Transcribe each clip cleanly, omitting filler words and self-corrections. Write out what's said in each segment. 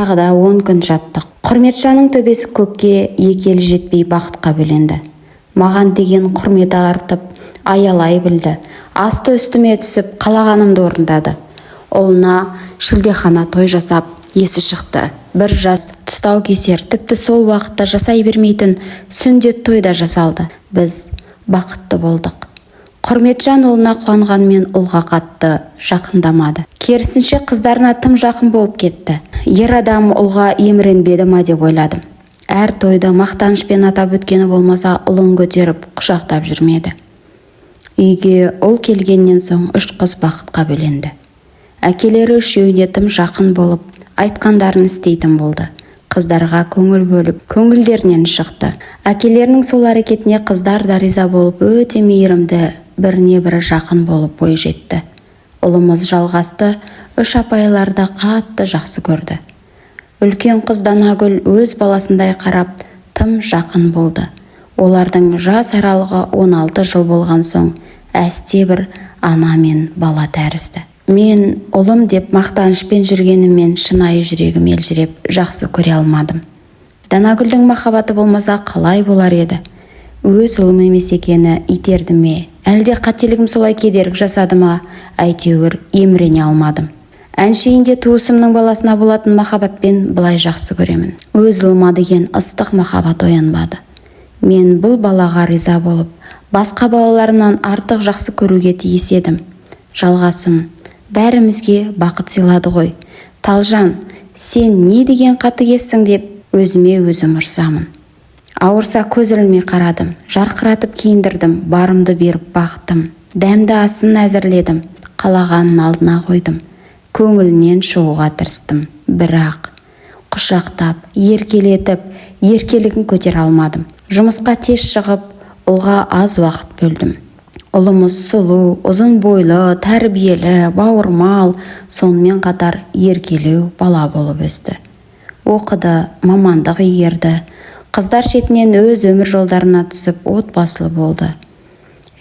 Тағы да 10 күн жаттық. Құрметжанның төбесі көкке, екі елі жетпей бақытқа бөленді. Маған деген құрметі артып, аялай білді. Асты үстіме түсіп, қалағанымды орындады. Ұлына шілдехана той жасап, есі шықты. Бір жас тұстау кесер, тіпті сол уақытта жасай бермейтін сүндет той да жасалды. Біз бақытты болдық. Құрметжан ұлына қуанғанмен ұлға қатты жақындамады. Керісінше қыздарына тым жақын болып кетті. Ер адам ұлға еміренбеді ма деп ойладым. Әр тойды мақтанышпен атап өткені болмаса, ұлын көтеріп құшақтап жүрмеді. Үйге ұл келгеннен соң 3 қыз бақытқа бөленді. Әкелері үшеуіне тым жақын болып, айтқандарын істейтін болды. Қыздарға көңіл бөліп, көңілдерінен шықты. Әкелерінің сол әрекетіне қыздар да риза болып, өте мейірімді, біріне бірі жақын болып бой жетті. Ұлымыз Жалғасты 3 апайларды қатты жақсы көрді. Үлкен қыз Данагүл өз баласындай қарап, тым жақын болды. Олардың жас аралығы 16 жыл болған соң, әсте бір ана мен бала тәрізді. Мен ұлым деп мақтанышпен жүргеніммен шынайы жүрегім елжіреп, жақсы көре алмадым. Данагүлдің махаббаты болмаса қалай болар еді? Өз ұлым емес екені итерді ме? Әлде қателігім солай кедергі жасады ма? Әйтеуір емірене алмадым. Әншейінде туысымның баласына болатын махаббатпен былай жақсы көремін. Өз ұлыма деген ыстық махаббат оянбады. Мен бұл балаға риза болып, басқа балаларымнан артық жақсы көруге тиіс едім. Жалғасым бәрімізге бақыт сыйлады ғой. Талжан, сен не деген қатыгезсің деп өзіме өзім ұрсамын. Ауырса көз ілмей қарадым, жарқыратып киіндірдім, барымды беріп бақтым. Дәмді асын әзірледім, қалағанын алдына қойдым. Көңілінен шығуға тырыстым, бірақ құшақтап, еркелетіп, еркелігін көтер алмадым. Жұмысқа тез шығып, ұлға аз уақыт бөлдім. Ұлымыз сұлу, ұзын бойлы, тәрбиелі, бауырмал, сонымен қатар еркелеу бала болып өсті. Оқыды, мамандық игерді. Қыздар шетінен өз өмір жолдарына түсіп, отбасылы болды.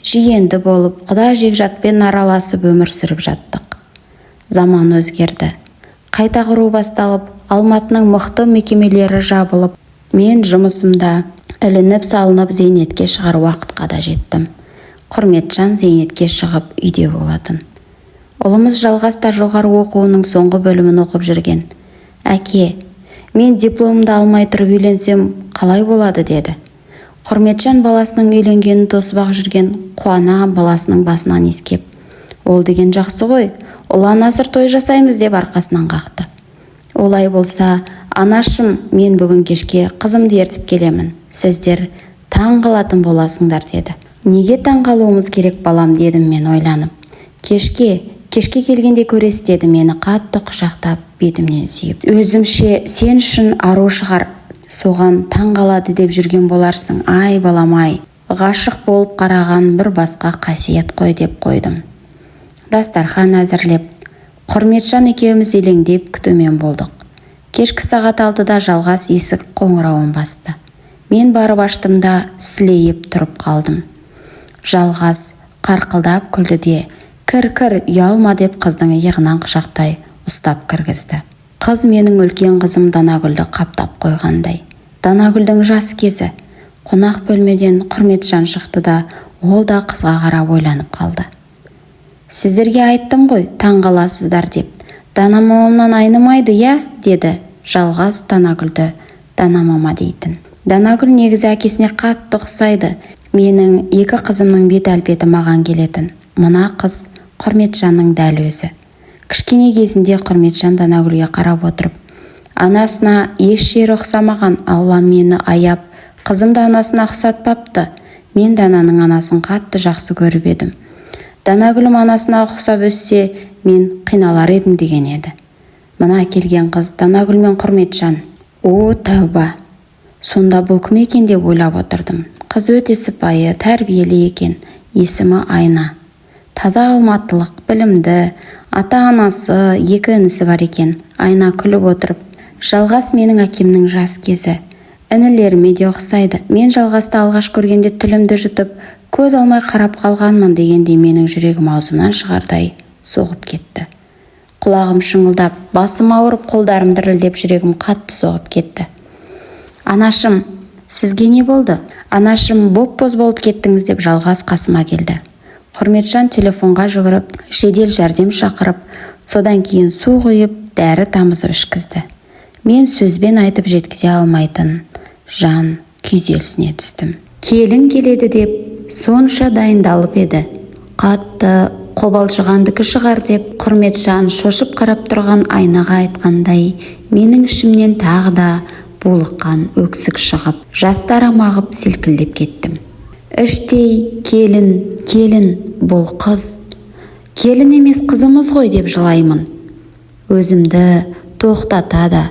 Жиенді болып, құда жекжатпен араласып өмір сүріп жаттық. Заман өзгерді. Қайта құру басталып, Алматының мықты мекемелері жабылып, мен жұмысымда ілініп салынып зейнетке шығар уақытқа да жеттім. Құрметжан зейнетке шығып үйде болатын. Ұлымыз Жалғаста жоғары оқуының соңғы бөлімін оқып жүрген. Әке, мен дипломымды алмай тұрып үйленсем қалай болады деді. Құрметжан баласының үйленгенін тосып жүрген, қуана баласының басынан иіскеп, ол деген жақсы ғой, ұлан асыр той жасаймыз деп арқасынан қақты. Олай болса, анашым, мен бүгін кешке қызымды ертіп келемін. Сіздер таң қалатын боласыңдар деді. Неге таң қалуымыз керек балам дедім мен ойланып. Кешке келгенде көресіз деді мені қатты құшақтап, бетімнен сүйіп. Өзімше сен үшін ару шығар, соған таң қалады деп жүрген боларсың. Ай балам ай, ғашық болып қараған бір басқа қасиет қой деп қойдым. Дастархан әзірлеп, Құрметжан екеуміз елеңдеп күтумен болдық. Кешкі сағат 6-да Жалғас есік қоңырауын басты. Мен барып аштым да сілейіп тұрып қалдым. Жалғас қарқылдап күлді де, кір, ұялма деп қыздың иығынан құшақтай ұстап кіргізді. Қыз менің үлкен қызым Данагүлді қаптап қойғандай. Данагүлдің жас кезі. Қонақ бөлмеден Құрметжан шықты да, ол да қызға қарап ойланып қалды. Сіздерге айттым ғой, таң қаласыздар деп. Дана мамамнан айнымайды, я, деді Жалғас Данагүлді Дана мама дейтін. Данагүл негізі әкесіне қатты ұқсайды. Менің 2 қызымның бет әлпеті маған келетін. Мына қыз Құрметжанның дәл өзі. Кішкене кезінде Құрметжан Данагүлге қарап отырып, анасына еш жері ұқсамаған, Алла мені аяп, қызымды анасына ұқсатпапты. Мен Дананың анасын қатты жақсы көріп едім. Данагүлім анасына ұқсап өссе, мен қиналар едім деген еді. Мына келген қыз Данагүл мен Құрметжан. О, тәуба. Сонда бұл кім екен деп ойлап отырдым. Қыз өте сыпайы, тәрбиелі екен. Есімі Айна. Таза алматылық, білімді, ата-анасы, 2 інісі бар екен. Айна күліп отырып, Жалғас менің әкемнің жас кезі. Інілеріме де ұқсайды. Мен Жалғасты алғаш көргенде тілімді жұтып, көз алмай қарап қалғанмын дегенде менің жүрегім аузымнан шығардай соғып кетті. Құлағым шыңылдап, басым ауырып, қолдарым дірілдеп, жүрегім қатты соғып кетті. Анашым, сізге не болды? Анашым, боп-боз болып кеттіңіз деп Жалғас қасыма келді. Құрметжан телефонға жүгіріп, жедел жәрдем шақырып, содан кейін су құйып, дәрі тамызып ішкізді. Мен сөзбен айтып жеткізе алмайтын жан күйзелісіне түстім. Келін келеді деп сонша дайындалып еді. Қатты қобалжығандікі шығар деп Құрметжан шошып қарап тұрған айнаға айтқандай, менің ішімнен тағы да булыққан өксік шығып, жастарым ағып селкілдеп кеттім. Іштей келін, бұл қыз. Келін емес, қызымыз ғой деп жылаймын. Өзімді тоқтатады,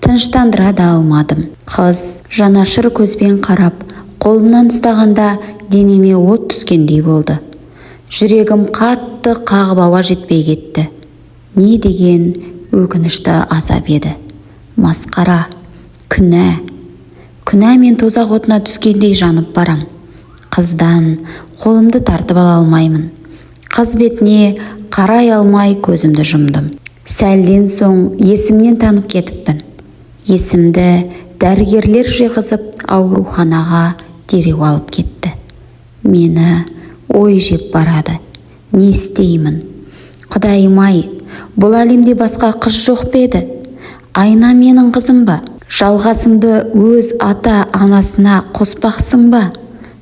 тыныштандыра да алмадым. Қыз жанашыр көзбен қарап, қолымнан ұстағанда денеме от түскендей болды. Жүрегім қатты қағып ауа жетпей кетті. Не деген өкінішті азап еді. Масқара, күнә мен тозақ отына түскендей жанып барам. Қыздан қолымды тартып ала алмаймын. Қыз бетіне қарай алмай көзімді жұмдым. Сәлден соң есімнен танып кетіппін. Есімді дәрігерлер жиғызып ауруханаға дереу алып кетті. Мені ой жеп барады. Не істеймін? Құдайым-ай, бұл әлемде басқа қыз жоқ па еді? Айна менің қызым ба? Жалғасыңды өз ата-анасына қоспақсың ба?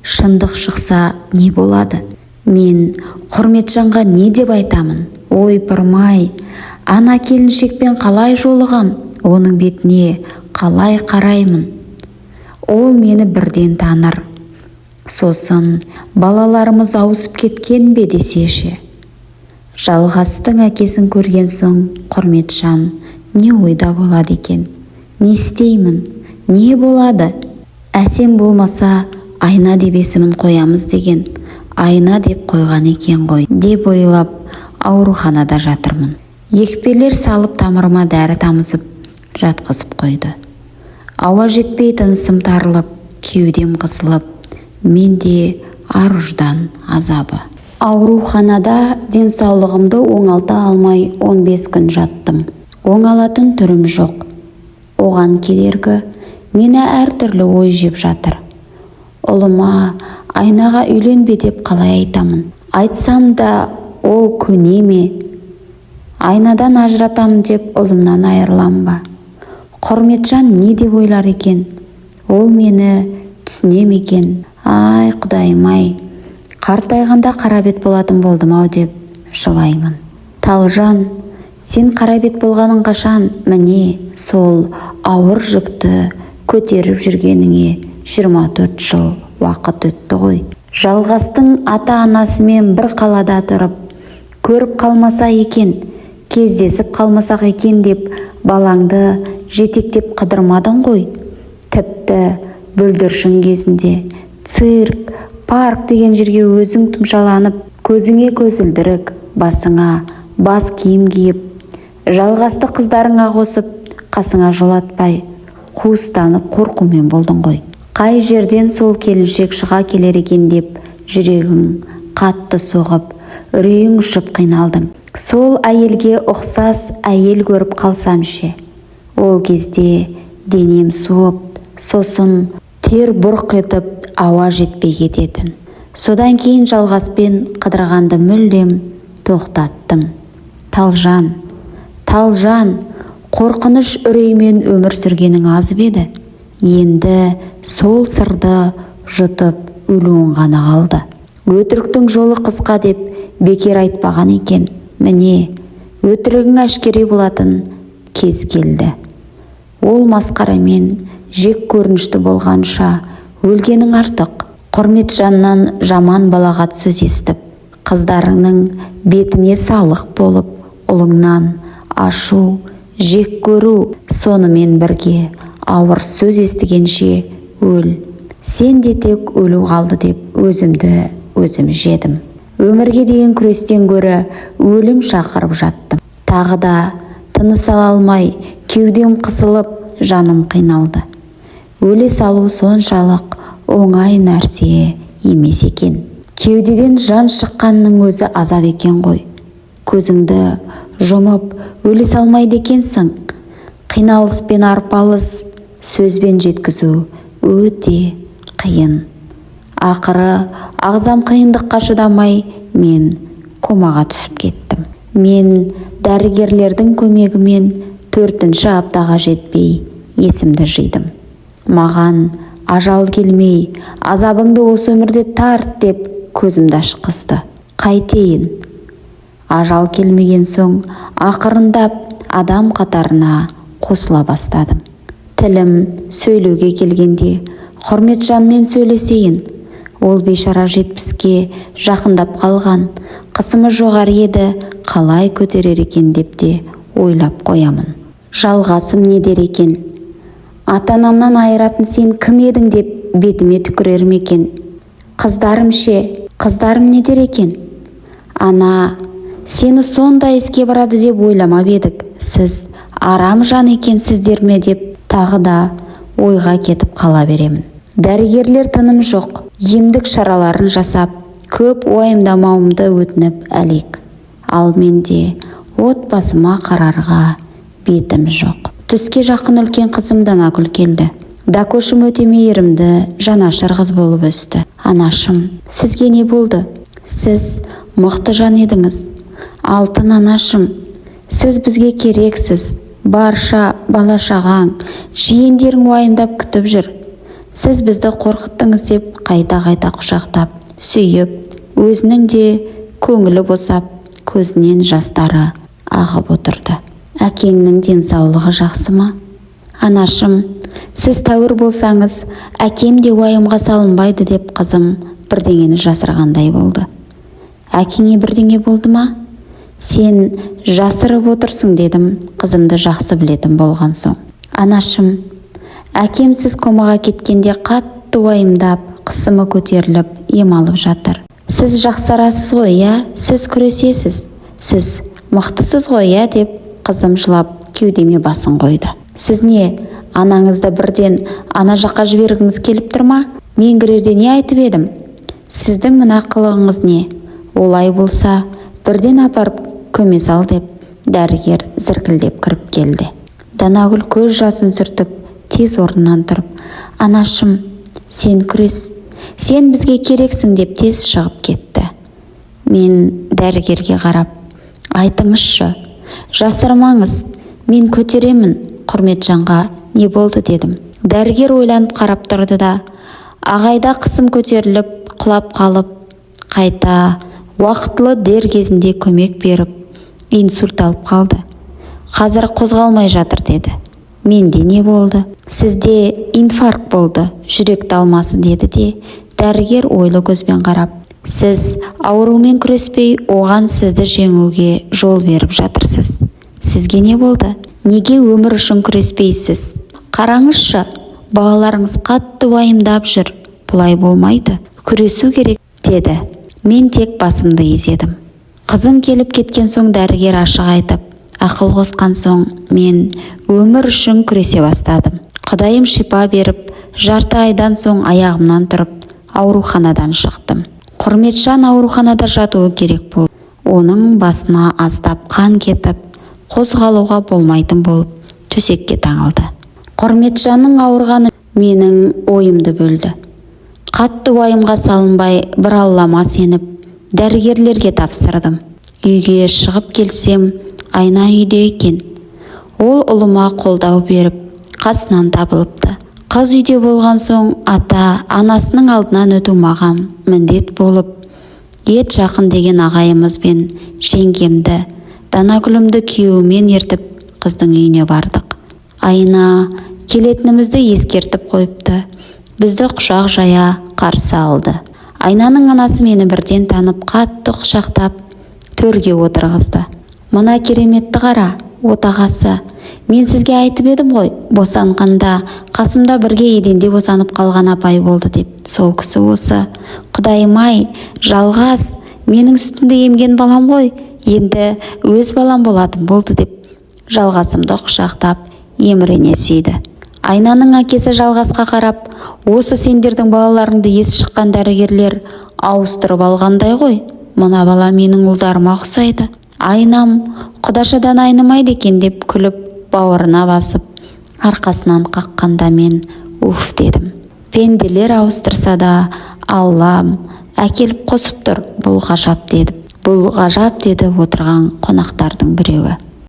Шындық шықса не болады? Мен Құрметжанға не деп айтамын? Ой пырмай, ана келіншекпен қалай жолығам? Оның бетіне қалай қараймын? Ол мені бірден таныр. Сосын балаларымыз ауысып кеткен бе десеші. Жалғастың әкесін көрген соң Құрметжан не ойда болады екен? Не істеймін? Не болады? Әсем болмаса Айна деп есімін қоямыз деген, Айна деп қойған екен ғой деп ойлап ауруханада жатырмын. Екпелер салып тамырыма дәрі тамызып жатқызып қойды. Ауа жетпей тынысым тарылып, кеудем қысылып, менде ар-ұждан азабы. Ауруханада денсаулығымды оңалта алмай 15 күн жаттым. Оңалатын түрім жоқ. Оған кедергі мені әртүрлі ой жеп жатыр. Ұлыма Айнаға үйленбе деп қалай айтамын? Айтсам да ол көне ме? Айнадан ажыратамын деп ұлымнан айырылам ба? Құрметжан не деп ойлар екен? Ол мені түсіне ме екен? Ай, Құдайым-ай, қартайғанда қарабет болатын болдым-ау деп жылаймын. Талжан, сен қарабет болғаның қашан? Міне сол ауыр жүкті көтеріп жүргеніңе 24 жыл уақыт өтті ғой. Жалғастың ата-анасымен бір қалада тұрып, көріп қалмаса екен, кездесіп қалмасақ екен деп балаңды жетектеп қыдырмадың ғой. Тіпті бүлдіршін кезінде цирк, парк деген жерге өзің тұмшаланып, көзіңе көзілдірік, басыңа бас киім киіп, Жалғасты қыздарыңа қосып, қасыңа жолатпай, қуыстанып қорқумен болдың ғой. Қай жерден сол келіншек шыға келер екен деп жүрегің қатты соғып, үрейің ұшып қиналдың. Сол әйелге ұқсас әйел көріп қалсам ше? Ол кезде денем суып, сосын тер бұрқ етіп ауа жетпей кететін. Содан кейін Жалғаспен қыдырғанды мүлдем тоқтаттым. Талжан, қорқыныш үреймен өмір сүргенің аз беді. Енді сол сырды жұтып өлуің ғана қалды. Өтіріктің жолы қысқа деп бекер айтпаған екен. Міне, өтірігің әшкере болатын кез келді. Ол масқарамен жек көрінішті болғанша өлгенің артық. Құрметжаннан жаман балағат сөз естіп, қыздарыңның бетіне салық болып, ұлыңнан ашу, жек көру, сонымен бірге ауыр сөз естігенше өл. Сен де тек өлу қалды деп өзім жедім. Өмірге деген күрестен гөрі өлім шақырып жаттым. Тағы да тыныс ала алмай, кеудем қысылып, жаным қиналды. Өле салу соншалық оңай нәрсе емес екен. Кеудеден жан шыққанның өзі азап екен ғой. Көзіңді жұмып өле салмайды екенсің. Қиналыс пен арпалыс сөзбен жеткізу өте қиын. Ақыры ағзам қиындыққа шыдамай мен комаға түсіп кеттім. Мен дәрігерлердің көмегімен 4-ші аптаға жетпей есімді жидым. Маған ажал келмей, азабыңды осы өмірде тарт деп көзімді ашқызды. Қайтейін? Ажал келмеген соң ақырындап адам қатарына қосыла бастадым. Тілім сөйлеуге келгенде Құрметжанмен сөйлесейін. Ол бейшара 70-ке жақындап қалған, қысымы жоғары еді, қалай көтерер екен деп те ойлап қоямын. Жалғасым не дер екен? Ата-анамнан айыратын сен кім едің деп бетіме түкірер ме екен? Қыздарым ше, қыздарым не дер екен? Ана, сені сондай іске барады деп ойламап едік. Сіз арам жан екенсіздер ме деп тағы да ойға кетіп қала беремін. Дәрігерлер тыным жоқ, емдік шараларын жасап, көп уайымдамауымды өтініп әлек. Ал менде отбасыма қарарға бетім жоқ. Түске жақын үлкен қызым Данагүл келді. Дакошым өте мейірімді, жанашыр қыз болып өсті. Анашым, сізге не болды? Сіз мықты жан едіңіз. Алтын анашым, сіз бізге керексіз. Барша бала-шағаң, жиендерің уайымдап күтіп жүр. Сіз бізді қорқыттыңыз деп қайта-қайта құшақтап, сүйіп, өзінің де көңілі босап, көзінен жастары ағып отырды. Әкеңнің денсаулығы жақсы ма? Анашым, сіз тәуір болсаңыз, әкем де уайымға салынбайды деп қызым бірдеңені жасырғандай болды. Әкеңе бірдеңе болды ма? Сен жасырып отырсың дедім, қызымды жақсы білетін болған соң. Анашым, әкем сіз комаға кеткенде қатты уайымдап, қысымы көтеріліп, ем алып жатыр. Сіз жақсарасыз ғой, иә? Сіз күресесіз. Сіз мықтысыз ғой, иә? Деп қызым жылап кеудеме басын қойды. Сіз не, анаңызды бірден ана жаққа жібергіңіз келіп тұр ма? Мен кірерде не айтып едім? Сіздің мына қылығыңыз не? Олай болса, бірден апарып көме сал деп дәрігер зіркілдеп кіріп келді. Данагүл көз жасын сүртіп, тез орнынан тұрып, анашым, сен күрес, сен бізге керексің деп тез шығып кетті. Мен дәрігерге қарап, айтыңызшы, жасырмаңыз, мен көтеремін, Құрметжанға не болды дедім. Дәрігер ойланып қарап тұрды да, ағайда қысым көтеріліп, құлап қалып, қайта уақытлы дер кезінде көмек беріп, инсульт алып қалды. Қазір қозғалмай жатыр деді. Менде не болды? Сізде инфаркт болды, жүрек талмасы деді де, дәрігер ойлы көзбен қарап, сіз аурумен күреспей, оған сізді жеңуге жол беріп жатырсыз. Сізге не болды? Неге өмір үшін күреспейсіз? Қараңызшы, балаларыңыз қатты уайымдап жүр. Бұлай болмайды, күресу керек деді. Мен тек басымды изедім. Қызым келіп кеткен соң дәрігер ашық айтып, ақыл қосқан соң мен өмір үшін күресе бастадым. Құдайым шипа беріп, жарты айдан соң аяғымнан тұрып, ауруханадан шықтым. Құрметжан ауруханада жатуы керек болды. Оның басына аздап қан кетіп, қозғалуға болмайтын болып, төсекке таңылды. Құрметжанның ауырғаны менің ойымды бөлді. Қатты уайымға салынбай, бір Аллама сеніп, дәрігерлерге тапсырдым. Үйге шығып келсем, Айна үйде екен. Ол ұлыма қолдау беріп, қасынан табылыпты. Қыз үйде болған соң, ата анасының алдынан өту маған міндет болып, ет жақын деген ағайымызбен жеңгемді, Данагүлімді күйеуімен ертіп, қыздың үйіне бардық. Айна келетінімізді ескертіп қойыпты. Бізді құшақ жая қарсы алды. Айнаның анасы мені бірден танып, қатты құшақтап, төрге отырғызды. Мына кереметті қара, отағасы. Мен сізге айтып едім ғой, босанғанда қасымда бірге еденде босанып қалған апай болды деп. Сол кісі осы. Құдайым-ай, жалғас, менің үстімде емген балам ғой, енді өз балам болатын болды деп жалғасымды құшақтап емірене сүйді. Айнаның әкесі жалғасқа қарап, осы сендердің балаларыңды есі шыққан дәрігерлер ауыстырып алғандай ғой, мына бала менің ұлдарыма ұқсайды. Айнам құдашадан айнымайды екен деп күліп бауырына басып арқасынан қаққанда мен уф дедім. Пенделер ауыстырса да Аллам әкеліп қосып тұр, бұл ғажап деді отырған қонақтардың біреуі.